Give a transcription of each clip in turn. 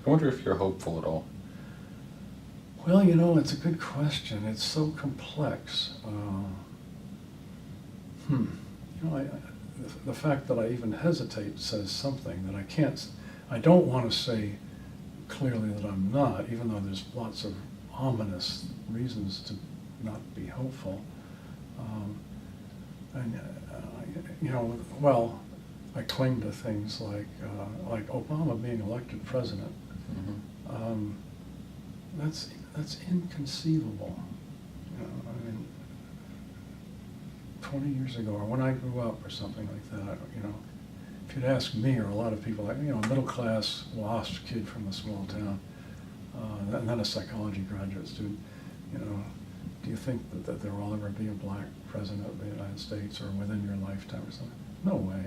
I wonder if you're hopeful at all. Well, you know, it's a good question. It's so complex. You know, the fact that I even hesitate says something that I can't, I don't want to say clearly that I'm not, even though there's lots of ominous reasons to not be hopeful. You know, well, I cling to things like Obama being elected president. Mm-hmm. That's inconceivable. You know, I mean, 20 years ago, or when I grew up, or something like that. You know, if you'd ask me or a lot of people, like, you know, a middle class, lost kid from a small town, and then a psychology graduate student, you know, do you think that there will ever be a black president of the United States, or within your lifetime or something? No way.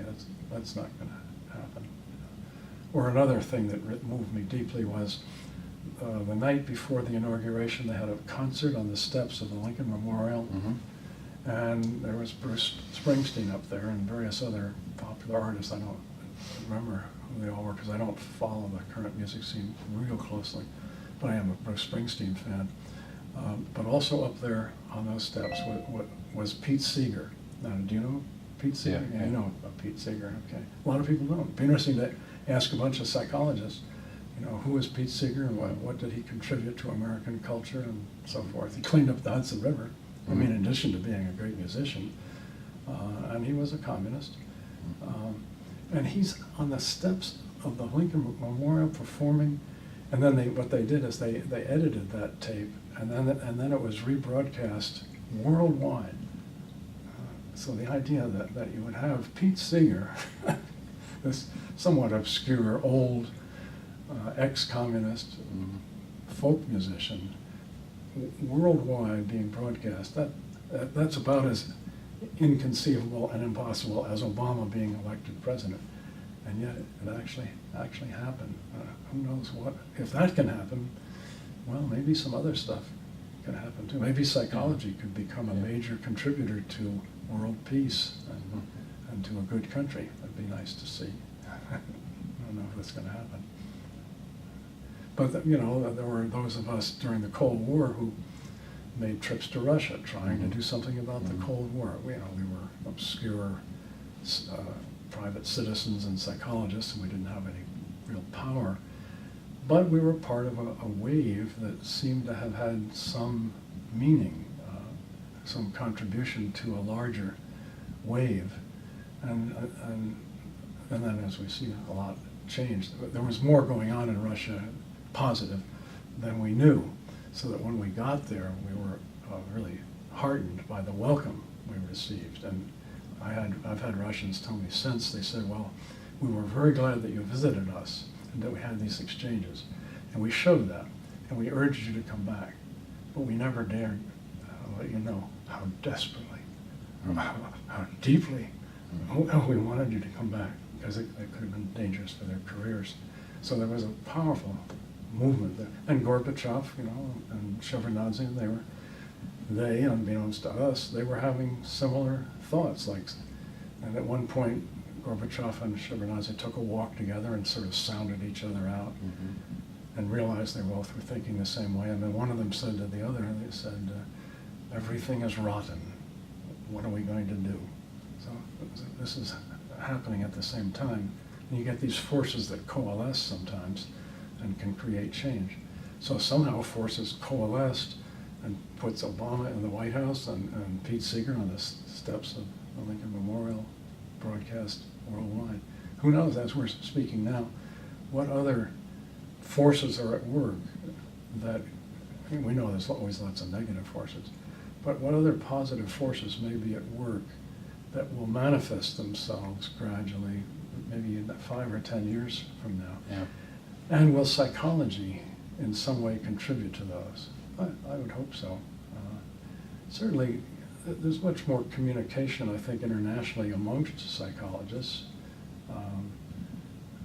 That's not going to happen. Or another thing that moved me deeply was the night before the inauguration, they had a concert on the steps of the Lincoln Memorial, Mm-hmm. and there was Bruce Springsteen up there and various other popular artists. I don't remember who they all were because I don't follow the current music scene real closely, but I am a Bruce Springsteen fan. But also up there on those steps was Pete Seeger. Now, do you know Pete Seeger? Yeah. You know Pete Seeger, okay. A lot of people don't. It'd be interesting to ask a bunch of psychologists, you know, who is Pete Seeger and what did he contribute to American culture and so forth. He cleaned up the Hudson River, I mean, in addition to being a great musician, and he was a communist. And he's on the steps of the Lincoln Memorial performing, and then what they did is they edited that tape, and then it was rebroadcast worldwide. So the idea that you would have Pete Seeger, this somewhat obscure old ex-communist folk musician, worldwide being broadcast, that's about as inconceivable and impossible as Obama being elected president. And yet it actually happened. Who knows what, if that can happen, well, maybe some other stuff can happen too. Maybe psychology could become a major contributor to world peace and to a good country. That'd be nice to see. I don't know if that's going to happen. But, you know, there were those of us during the Cold War who made trips to Russia trying to do something about the Cold War. We were obscure private citizens and psychologists, and we didn't have any real power. But we were part of a wave that seemed to have had some meaning, some contribution to a larger wave. And then, as we see, a lot changed. There was more going on in Russia, positive, than we knew. So that when we got there, we were really heartened by the welcome we received. And I've had Russians tell me since, they said, well, we were very glad that you visited us and that we had these exchanges. And we showed that, and we urged you to come back. But we never dared let you know how desperately, how deeply we wanted you to come back, because it could have been dangerous for their careers. So there was a powerful movement there. And Gorbachev, you know, and Shevardnadze, they, unbeknownst to us, they were having similar thoughts. And at one point, Gorbachev and Shevardnadze took a walk together and sort of sounded each other out and realized they both were thinking the same way. And then one of them said to the other, they said, everything is rotten. What are we going to do? So this is happening at the same time. And you get these forces that coalesce sometimes and can create change. So somehow forces coalesced and puts Obama in the White House and Pete Seeger on the steps of the Lincoln Memorial, broadcast worldwide. Who knows, as we're speaking now, what other forces are at work that, I mean, we know there's always lots of negative forces, but what other positive forces may be at work that will manifest themselves gradually, maybe in 5 or 10 years from now? Yeah. And will psychology in some way contribute to those? I would hope so. Certainly, there's much more communication, I think, internationally amongst psychologists.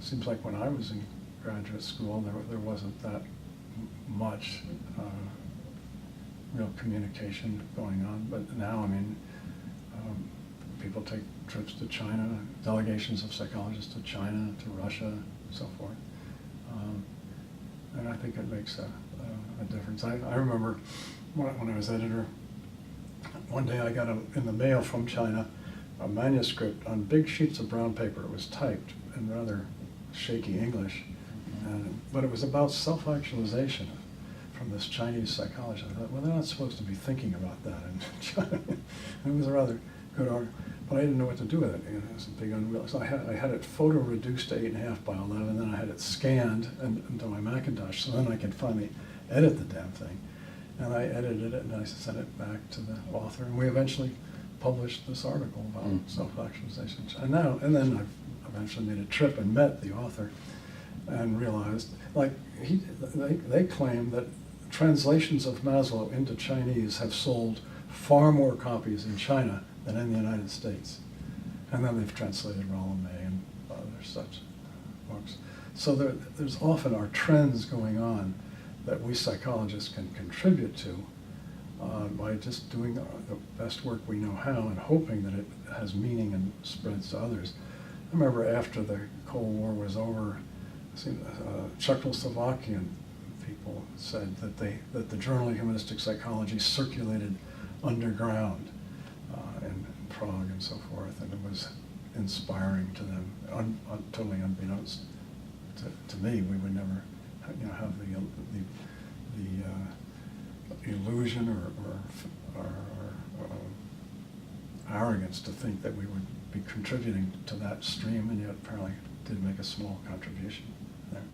Seems like when I was in graduate school, there wasn't that much real communication going on. But now, I mean, people take trips to China, delegations of psychologists to China, to Russia, and so forth. think it makes a difference. I remember when I was editor, one day I got in the mail from China a manuscript on big sheets of brown paper. It was typed in rather shaky English, but it was about self-actualization from this Chinese psychologist. I thought, well, they're not supposed to be thinking about that in China. It was a rather good article, but I didn't know what to do with it. It was a big unreal. So I had it photo reduced to 8.5 by 11, then I had it scanned into my Macintosh, so then I could finally edit the damn thing. And I edited it and I sent it back to the author, and we eventually published this article about self-actualization. And then I eventually made a trip and met the author and realized, like, they claim that translations of Maslow into Chinese have sold far more copies in China than in the United States. And then they've translated Roland May and other such books. So there's often are trends going on that we psychologists can contribute to by just doing the best work we know how and hoping that it has meaning and spreads to others. I remember after the Cold War was over, Czechoslovakian people said that the journal of Humanistic Psychology circulated underground in Prague and so forth, and it was inspiring to them, totally unbeknownst to me. We would never, have the illusion or arrogance to think that we would be contributing to that stream, and yet apparently did make a small contribution.